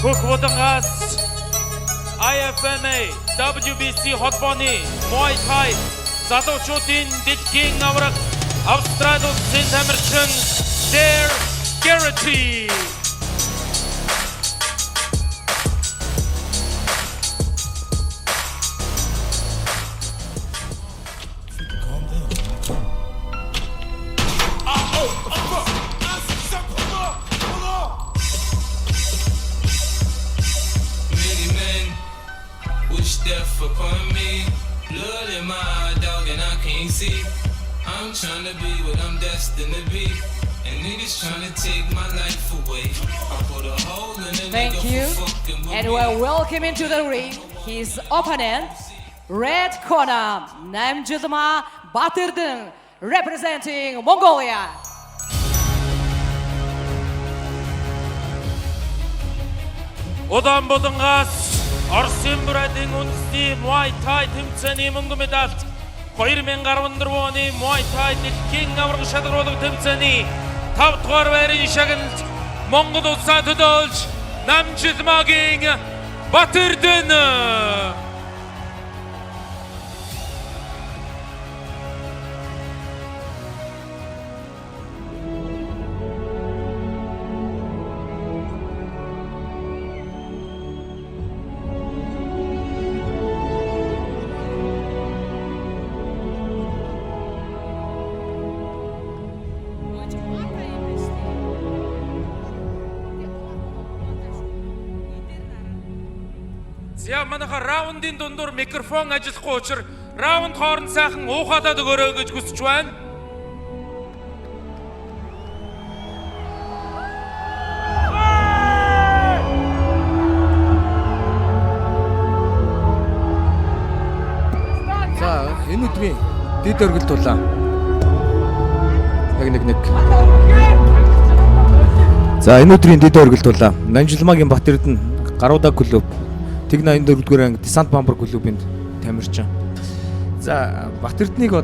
Бүх удангаас IFMA WBC холбооны Muay Thai залуучуудын дэлхийн авраг Австрали улсын тамирчин Dare Garrity. I'm trying to be what I'm destined to be, and niggas trying to take my life away. I put a hole in the Thank you, and we're welcoming to the ring his opponent, Red Corner, Namjudma Batırden, representing Mongolia. Удаан булангаас Оросын бүрэлдэхүүн үндэсний Muay Thai тэмцээний мөнгө медальт 2014 оны Muay Thai дэлхийн авраг шалгаруулах тэмцээний 5 дугаар байрын шагналд Монгол улсаа төдиөлж Намжидмагийн Батэрдэн. За манайха раундын дундуур микрофон ажиллахгүй учраас раунд хооронд сайхан уухадаад өгөөрэй гэж хүсэж байна. За энэ өдрийн дэд өргөлт тулаа. Нэг. За энэ өдрийн дэд өргөлт тулаа. Намжидмагийн Батэрдэн гаруудаг клуб. Тэг 84-р анги Десант Бомбер клубынд тамирчин. За Батэрднийг бол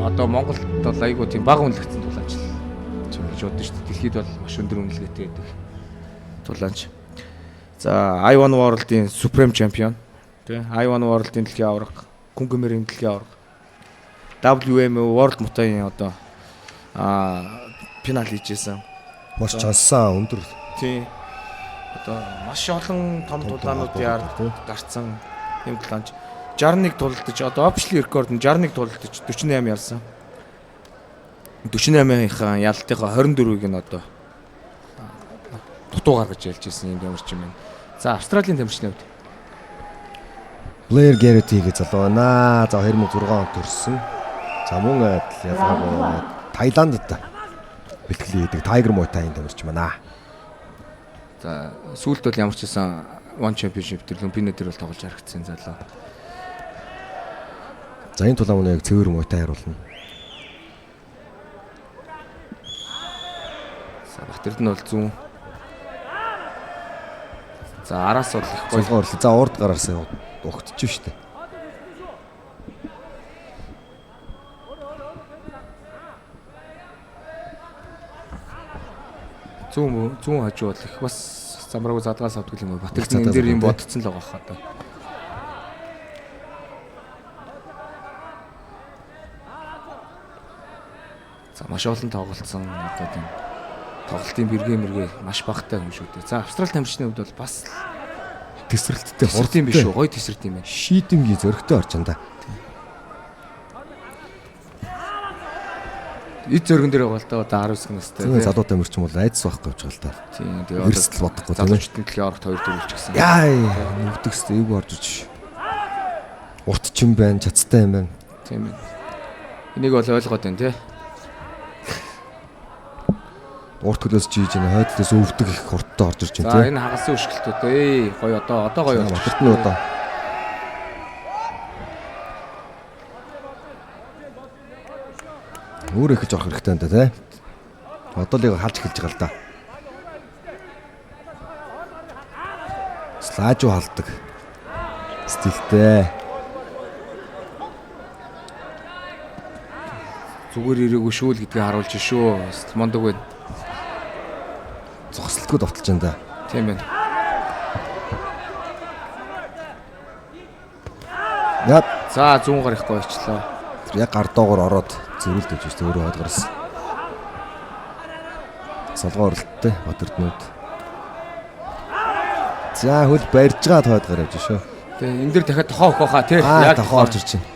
одоо Монголд бол айгуу тийм бага үнэлэгдсэн тулаанч гэж боддоо шүү дээ. Дэлхийд бол маш өндөр үнэлгээтэй байдаг тулаанч. За I1 World-ийн Supreme Champion, тий I1 World-ийн дэлхийн авраг, Күнгэмэрийн дэлхийн авраг, WMO World Muay-ийн одоо финал хийжсэн. Маш чансан өндөр. Тий одоо маш олон том тулаануудын гарцсан юм тулаанч 61 тулалдаж одоо official record нь 61 тулалдаж 48 ялсан. 48-ийнхаа ялтынхаа 24-ийг нь одоо дутуу гаргаж ялж ирсэн юм ямарч юм. За Австралийн тамирчны хувьд Blair Garrity гэж залуу байна. За 2006 онд төрсэн. За мөн ялгаагүй Таиландд бэлтгэл хийдэг Tiger Muay Thai-ын тамирч байна. За сүүлд бол ямар ч байсан One Championship тэр Олимпиад дээр бол тоглож харагдсан залуу. За энэ тулаан яг цэвэр Muay Thai харуулна. За Батэрдэн бол зүүн. За араас бол их гоё. За урд гараасаа угтчих штэ. Зүүн хажуу бол их бас замраагүй задгаас авдаг юм уу? Батэрдэн энэ дээр юм бодцсон л байгаа хаа одоо. За маш олон тоглолцсон одоо тийм тоглолтын бэргээ маш багтай юм шүү дээ. За Австрали тамирчны хувьд бол бас тесрэлттэй хурдын биш үү? Гоё тесрэлт юм байна. Шийдэмгийн зөрөгтэй орж андаа. Эд зөргөн дээр байгаа л да одоо 19 настай. Тийм залуу тамирчин бол айдас байхгүй гэж байгаа л та. Тийм тэгээ эрсдэл бодохгүй тийм. Залуучдын төлөв орохт 2 дөрвөлж гисэн. Яа нүвдэгстэй эйгүү орж иж. Урт ч юм байна, чацтай юм байна. Тийм ээ. Энийг бол ойлгоод байна тий. Урт хөлөөс жийж байна, хойдлоос өвдөг их хурдтай орж ирж байна тий. За тий. энэ хагалсан өшгөлтүүд гоё одоо гоё болж Батэрдэн одоо өөр эхэлж орох хэрэгтэй энэ тий. Одоо л яг халж эхэлж байгаа л да. Слаажуу халдаг. Стилтэй. Зүгээр ирээгүй шүүл гэдгийг харуулж шүү. Мондог байна. бэлтгүү довтолж байна да. Тийм байна. Яа, За 100 гарах гоёчлоо. яг гар доогоор ороод зөрүүлдэж шүү дээ өөрөө хадгараас. Солгоо оролттой Батэрднүүд. За хөл барьж байгаа тоод гараж шүү. Тэгээ энэ дэр дахиад тохоо өгөх хаа тий. Яг тохоо орж ирж байна.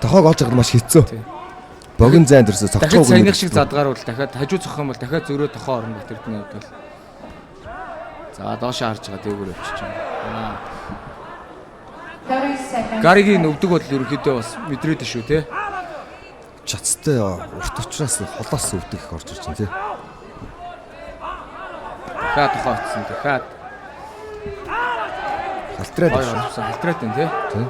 Тохоог олж авах нь маш хэцүү. Богино зайн дэрсээ дахиад цогцоо саяных шиг задгааруул дахиад хажуу зогсох юм бол дахиад зөрөө тохоо орно Батэрдний хувьд бол. За доошоо харж байгаа дээгүүр явчих чинь. 30 seconds. Гаригийн өвдөг бол ерөнхийдөө бас мэдрээд шүү тий. чацтай урт учраас холоос өвдөх их орж ирж байна тий. Дахиад тохоо утсан дахиад Халтраад гой шүү. орсон халтраад байна тий. Тий.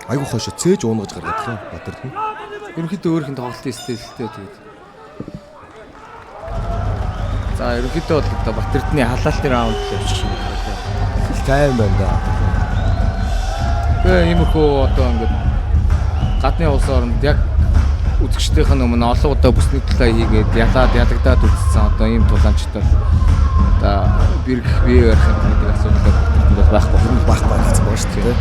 Айгу хойш цээж уungаж гаргаад хаа Батэрдэн. Ерөнхийдөө өөрийнх нь тоглолтын стилтэй тэгээд. За ерөнхийдөө бол одоо Батэрдний халаалтын раунд л явчих шиг байна. Тайм байна да. Тэгээ иймэрхүү одоо ингээд гадны улс оронд яг үзэгчдийнх нь өмнө олон удаа бүсний талаа хийгээд ядагдаад үзсэн одоо ийм тулаанчтай одоо бэрх бие барих гэдэг асуудал бол байхгүй Гэсэн байна шүү дээ.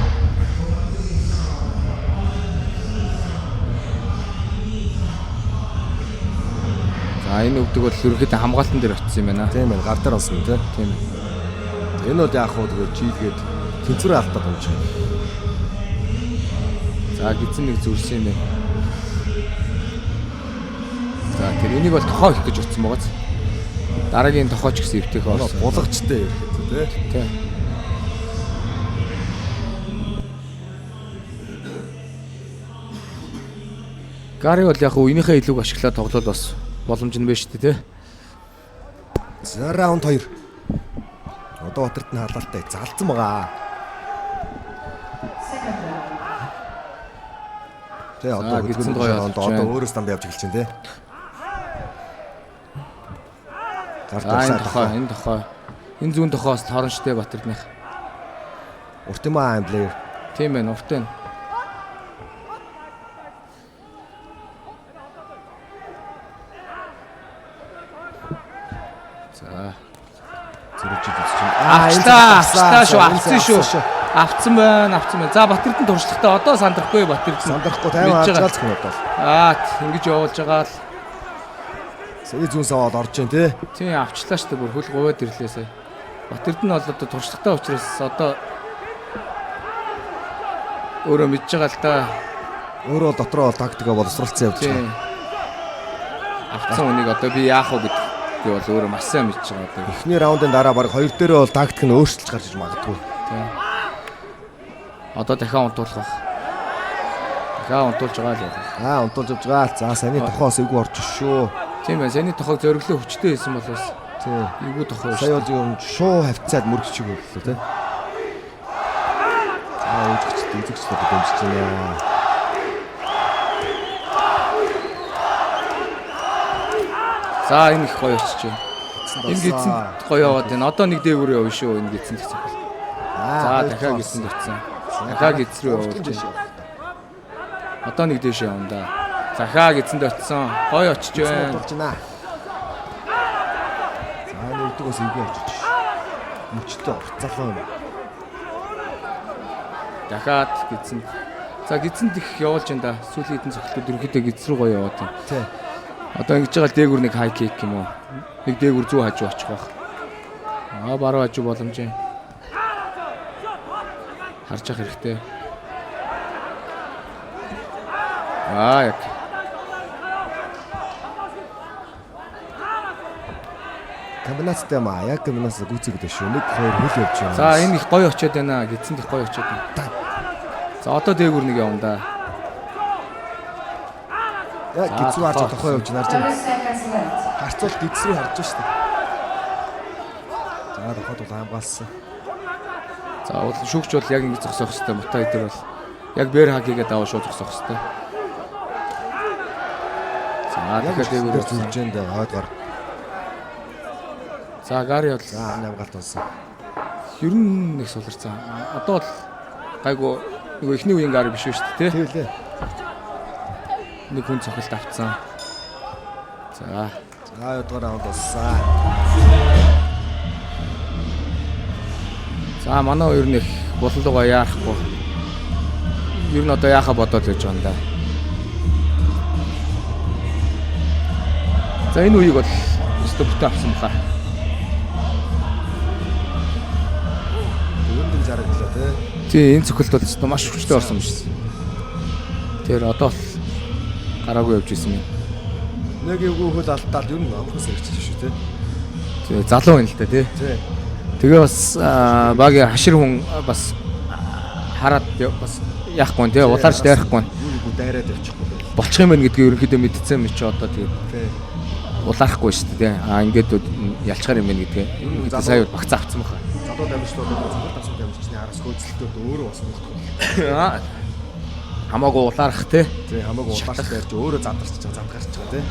За энэ өвдөг бол ерөнхийдөө хамгаалтан дээр очсон юм байна. Тийм байна. Гар дээр онсон тий. Тийм. Энэ бол яг хөө тэгээ чийлгээд тэнцвэрээ алдаад байна ч. За гизэн нэг зүрсэн юм байна. За тэр энийг бол тохоо их гэж утсан байгааз. Дараагийн тохооч гэсэн эвтэх орсон. Булгачтай ирэхэд тий. Тийм. Гари бол яг уу энийхээ илүүг ашиглаад тоглол бас боломж нь байна шүү дээ тий. За раунд 2. Одоо Батэрдэн халаалтай залцсан байгаа. Тэ одоо гидсэн гоё одоо өөрөө станд явж эхэлж байна тий. Энэ тохоо. Энэ зүүн тохоос хорончтой Батэрдных. Уртима амблер. Тийм байна, урт байна. За. Зэрэг үзчих. Авцсан шүү. Авцсан байна. За Батэрдэн туршлагатай одоо сандрахгүй Батэрдэн. Сандрахгүй тайван ажгаалцах юм одоо. Ингэж явуулж байгаа л. Сая зүүн саваад орж जैन тий. Тийм авчлаа шүү дээ бүр хөл говоод ирлээ сая. Батэрдэн бол одоо туршлагатай учраас одоо өөрөө мэдж байгаа л да. Өөрөө дотроо тактика боловсруулсан явж Тийм. байгаа. Авцсан үнийг одоо би яах вэ гэдгийг бол өөрөө маш сайн мэдж байгаа одоо. Эхний раундын дараа баг хоёр дээрээ бол тактик нь өөрчлөлт гарч иж магадгүй. Тийм. Одоо дахиад унтуулах байх. Дахиад унтуулж байгаа л яа. Унтуулж явж байгаа. За саяны тохоос эвгүй орж шүү. Тийм ээ, саяны тохог зориглоо хүчтэй байсан болоос. Тийм. Эвгүй тохоо. Сая бол юм шуу хавцаад мөрөгчиг боллоо тий. За үзэгчтэй дэмжиж байна. За энэ их гоё очиж байна. Энэ гидсэн гоё яваад байна. Одоо нэг дээгүүр явна шүү энэ гидсэн гэсэн. За дахиад гидсэн дурцсан. Дахиад гидс рүү явуулж байна. Одоо нэг дэш явна да. Дахиад гидсэн дурцсан. Гоё очиж байна. За нэгдгээс эвгүй очиж. Мөчтэй урцалаа юм. Дахиад гидсэн. За гидсэнд их явуулж байна да. Сүүлийн хэдэн цогцлууд ерөнхийдөө гидс рүү гоё яваад байна. Тий. Одоо ингэж байгаа дээгүүр нэг хай кик юм уу? Нэг дээгүүр зүү хажуу очих байх. Баруун хажуу боломж юм. Харж ах хэрэгтэй. Яг. Комбинацтай маа яг комбинац гүцэг гэдэг шүү. 1-2 хөл явж байна. За энэ их гоё очиод байна. Гидсэнд их гоё очиод байна. За одоо дээгүүр нэг явна да. Яг гидс рүү харж тохоо явж нарж байна. 30 seconds left. Харцуул гидс рүү харж шүү дээ. За тохоод бол хамгаалсан. За шүүгч бол яг ингэ зогсоох хэрэгтэй. Мутай дээр бол яг бэр хагигээ даваа шууд зогсоох хэрэгтэй. За дахиад дээгүүр зүрж энэ дээ хойдгоор. За Гари бол За хамгаалт болсон. ер нь нэг суларсан. Одоо бол Гайгүй нөгөө ихний үеийн гар биш шүү дээ, тий? Тийм лээ. Нэг хүн цохилт авцсан. За. За ядгаар раунд боллоо. За манай хоёр нэг боллогоо яарахгүй. Ер нь одоо яахаа бодоод байж байгаа юм да. За энэ үеийг бол стоптой авсан баха. Өндөр жаргалаа тий. Тий, энэ цохилт бол өстой маш хүчтэй орсон юм шиг. Тэр одоо л гараагүй явж исэн юм. Нэг эвгүй хөл алдаад ер нь амхас ирчихсэн шүү тий. Тий, залуу байна л та тий. Тий. Тэгээ бас багийн хашир хүн бас хараад бас яахгүй тий, улаарч дайрахгүй. Юу дайраад явчихгүй. Болчих юм байна гэдгийг ерөнхийдөө мэдсэн юм чи одоо тэгээ Тий. улаарахгүй шүү дээ тий. Ингээд ялчгаар юм байна гэдгээ. Сая багцаа авцсан баха. Залуу дамжтууд зөвхөн тасч дамжчихны араас хөөцөлтөд өөрөө бас болохгүй. Хамаагүй улаарах тий. Тий, хамаагүй улаарч байрч өөрөө задарч байгаа, задгарч байгаа тий.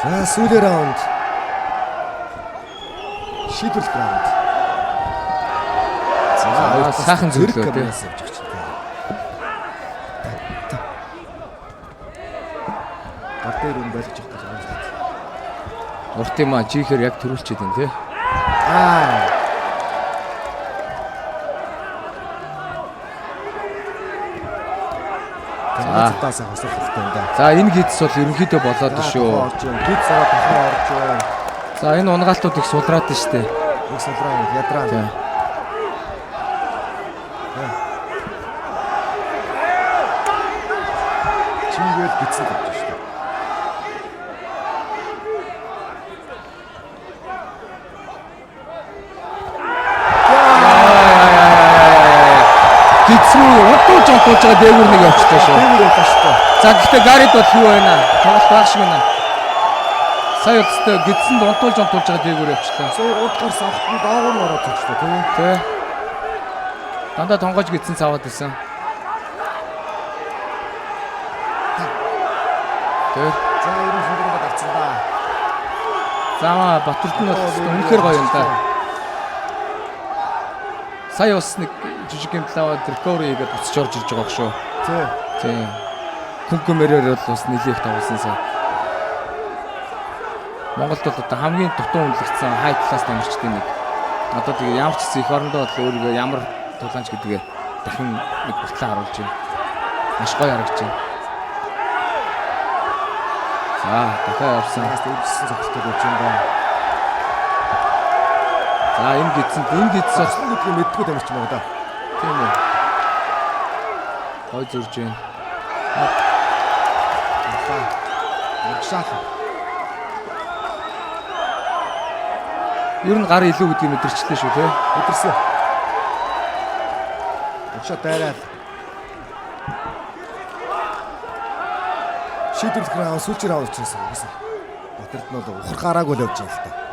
За сүүлийн раунд. Шийдвэрлэх раунд. За сайхан зөвлөө тий. Гар дээр юм байлж явах гэж байна шүү дээ. Урт юм а жихээр яг төрүүлчихэд байна тий. Цаатаас хасах хэрэгтэй юм да. За энэ гидс бол ерөнхийдөө болоод шүү. Гидс аваад дахин орж байна. За энэ унгаалтууд их сулраад нь штэ. Их сулраа, ядраа. Тий. Чигээр гидс авч шүү дээ. Гидс рүү удаа жонтуулж байгаа дээгүүр нэг явчихлаа шүү. Дээгүүр явах шүү дээ. За гэхдээ гарид бол юу байна? Тоглолт байх шиг байна. Сая өстэй гидсэнд унтуулж байгаа дээгүүр явчихлаа. Сая урд гарсан авахын даагуур нь ороод тавьчихлаа тийм. Тий. Дандаа тонгож гидсэн цаваад исэн. Тий. За ерөн шуургад авцсан да. Замаа Батөрд нь бол үнэхээр гоё юм да. Сая бас нэг жижиг гэмтэл аваад recovery хийгээд буцаж орж ирж байгаа шүү. Тий. Тий. Күнкүмэрээр бол бас нэлээх тавсан сая. Монголд бол одоо хамгийн дутуу үнэлэгдсэн high class тамирчдын нэг. Одоо тэгээ ямар ч гэсэн их орондоо бол өөрийгөө ямар тулаанч гэдгээ дахин нэг батлаа харуулж байна. Маш гоё харагдаж байна. За, дахиад явсан. Дэвжсэн цогцолтой болж байна. За, энэ гидс Сослон гэдгийг мэдгүй тамирч байгаа да. тийм үү. Гой зурж байна. Угшаах. Ер нь гар илүү гэдгийг мэдэрчлээ шүү тий. Өдөрсөн. Угшаа дайраад. Шийдвэрлэх раунд сүүлчээр авах гэсэн юм байна. Батэрд нь бол ухар гараагүй л явж байгаа л та.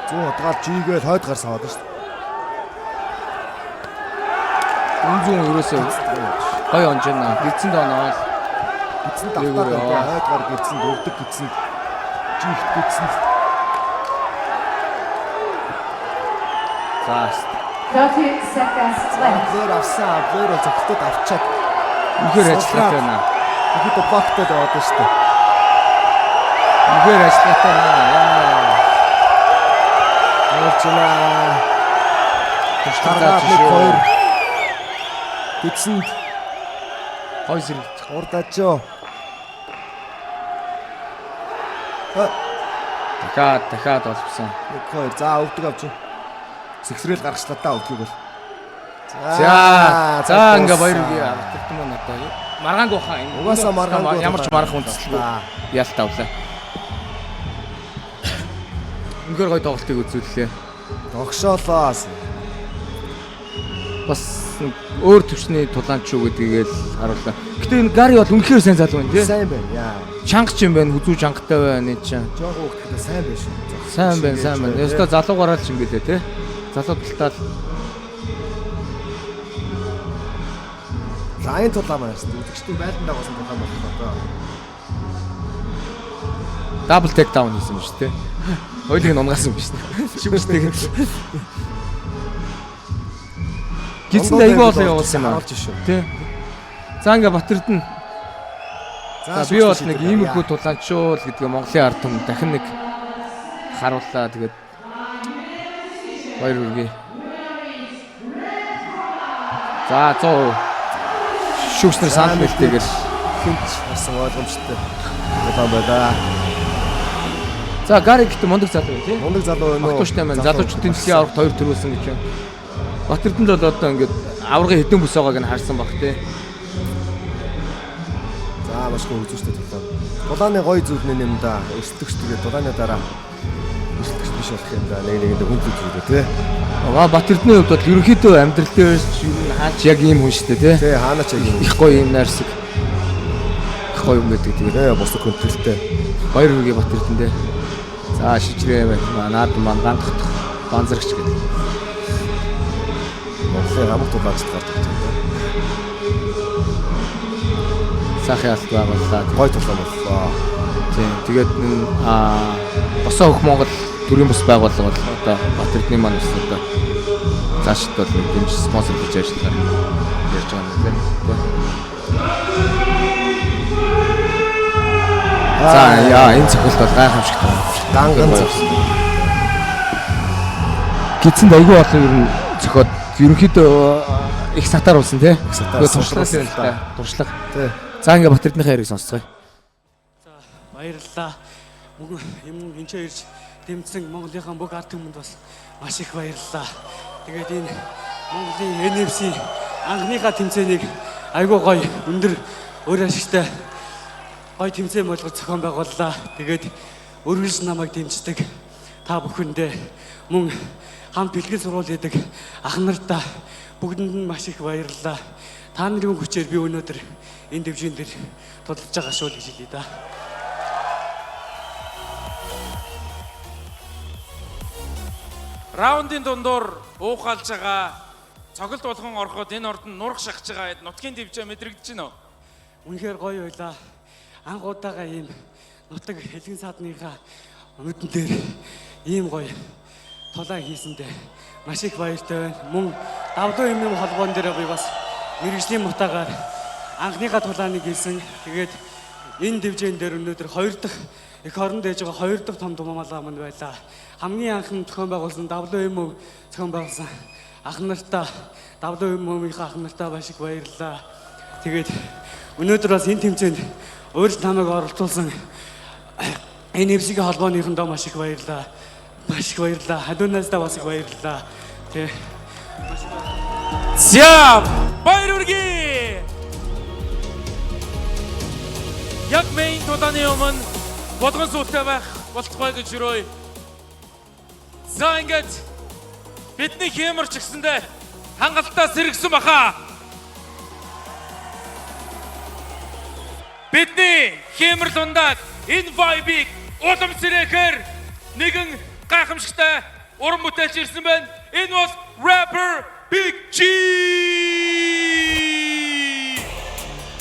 100 удгаал жигээл хойд гар саваад шүү дээ. Үнзүүн ерөөсөө гоё онж байна. Гидсэнд оноод Гидсэнд автаад байна. Хойд гар гидсэнд өвдөг гидсэнд жигт гидсэнд. за 30 seconds left. Зэр авсан. Зэр зөвхөд авчаад үнэхээр ажиллах байна. ихэд багтаад яваад шүү дээ. Үнэхээр ажиллах байна. Орчна. Гаргаад нэг хоёр гидсэнд гой зэрэг урдаачоо. дахиад олбсон. Нэг хоёр. За өвдөг авч. Сэгсрэл гаргачлаа та өвдөг бол. За ингээ баяр үгүй автогт маань одоо маргаангүй хаа энэ. Угаасаа маргаангүй ямар ч марах үндэслэгүй яалтаа авлаа. Үнэхээр гоё тоглолтыг үзүүллээ. Тогшоолоос. Бас өөр төвчний тулаанч шүү гэдгийг л харууллаа. Гэтэ энэ Гари бол үнэхээр сайн залуу байна тий. Сайн байна. Яа. Чангач юм байна, хүзүү чангатай байна энэ чинь. Жоо хөөхтэй сайн байна шүү. Сайн байна. Ястаа залуугаараа л юм билээ тий. Залуу талтаа За энэ тулаа маань үзэгчдийн байлдан дагуулсан тулаа болох одоо. Дабл тек даун хийсэн юм шүү дээ. Хоёулыг нь унгасан биш нэ. Шивэртэйг. Гизэн айгүй олон явуулсан юм аа. Тий. За ингээ Батэрд нь за би бол нэг иймэрхүү тулаанчуул гэдгээ Монголын ард түмэнд дахин нэг харууллаа. Тэгээд баяр үргээ. За 100% шүүгчнэр санал хэлтэйгээр хинч бас ойлгомжтой. Улаан байлаа. За Гари гэхдээ мундаг залуу тийм. Мундаг залуу байна уу? Багтууштай маань залуучдын дэлхийн аврагт 2 төрүүлсэн гэж байна. Батэрдэнд бол одоо ингээд аврагын хэдэн бүс байгааг нь харсан баг тий. За маш гоё үзүүштэй тулаа. Дулааны гоё зүйлнээ юм да. Өсөлтөгч тэгээд дулааны дараа өсөлтөгч биш болох юм да. Нэгэндээ хүн зүйлээ тий. Батэрдний хувьд бол ерөнхийдөө амьдрал дээр хаач яг ийм хүн шүү дээ тий. Тий хаанаач яг ийм их гоё юм найрсаг. Их гоё юм гэдэг тэгээд бос хөнтөлтэй. Баяр үргээ Батэрдэндээ. За шижрээ байна. Наад маань гангах банзрагч гэдэг. Монголын хамт тулаачд гардаг юм да. Сайхан ялт байгууллаа. Гоё тулаан боллоо. Тийм. Тэгээд босоо хөх Монгол төрийн бас байгууллага бол одоо Батэрдний маань бас одоо заашд бол дэмж спонсор гэж ажиллаа. Ярьж байгаа юм тийм. За яа энэ цохилт бол гайхамшигтай. Ганган цохилт. Гидсэнд айгүй олон ер нь цохиод ерөнхийдөө их сатаар болсон тий. Сатаар туршлага. Тий. За ингээ Батэрднийхээ яриг сонсцгоё. За баярлалаа. Мөн юм энчээ ирж дэмжсэн Монголынхаа бүх ард түмэнд бас маш их баярлалаа. Тэгээд энэ Монголын NFC анхныхаа тэмцээнийг айгүй гоё өндөр өөр ашигтай гоё тэмцээн болгож зохион байгууллаа. Тэгээд өргөж намайг дэмждэг та бүхэндээ мөн хамт бэлтгэл сурвал хийдэг ах нартаа бүгдэнд нь маш их баярлалаа. Та нарын хүчээр би өнөөдөр энэ дэвжин дээр тулж байгаа шүү л гэж хэлье да. Раундын дундуур уухалж байгаа цогт болгон ороход энэ орд нь нурах шахаж байгаа нутгийн дэвжээ мэдрэгдэж байна уу? Үнэхээр гоё байлаа. Анхудаага ийм нутаг хэлгэн саадныхаа өнөдөн дээр ийм гоё тулаа хийсэндээ маш их баяртай байна. Мөн давдуу юм холбоон дээр би бас мэргэжлийн мутагаар анхныхаа тулааныг хийсэн. Тэгээд энэ дэвжээн дээр өнөөдөр 2 дахь их оронд ээж байгаа 2 дахь том тумамалаа манд байлаа. Хамгийн анхан зохион байгуулсан WMO зохион байгуулсан ах нартаа WMO-ийнхаа ах нартаа маш их баярлалаа. Тэгээд өнөөдөр бас энэ тэмцээнд өөрөлд намайг оролцуулсан NFC-ийн холбооныхондоо маш их баярлалаа. Маш их баярлалаа. Хадуунаас бас их баярлалаа. Тэ. За баяр үргээ. Яг мейн тулааны өмнө болгон суултай байх болцгой гэж өрөөе. За ингээд бидний хэмэрч гисэндээ хангалттай сэргсэн баха. Бидний хэмэр лундаг энэ vibe-ийг уламжлэхээр нэгэн гайхамшигтай уран бүтээлч ирсэн байна. Энэ бол rapper Big G.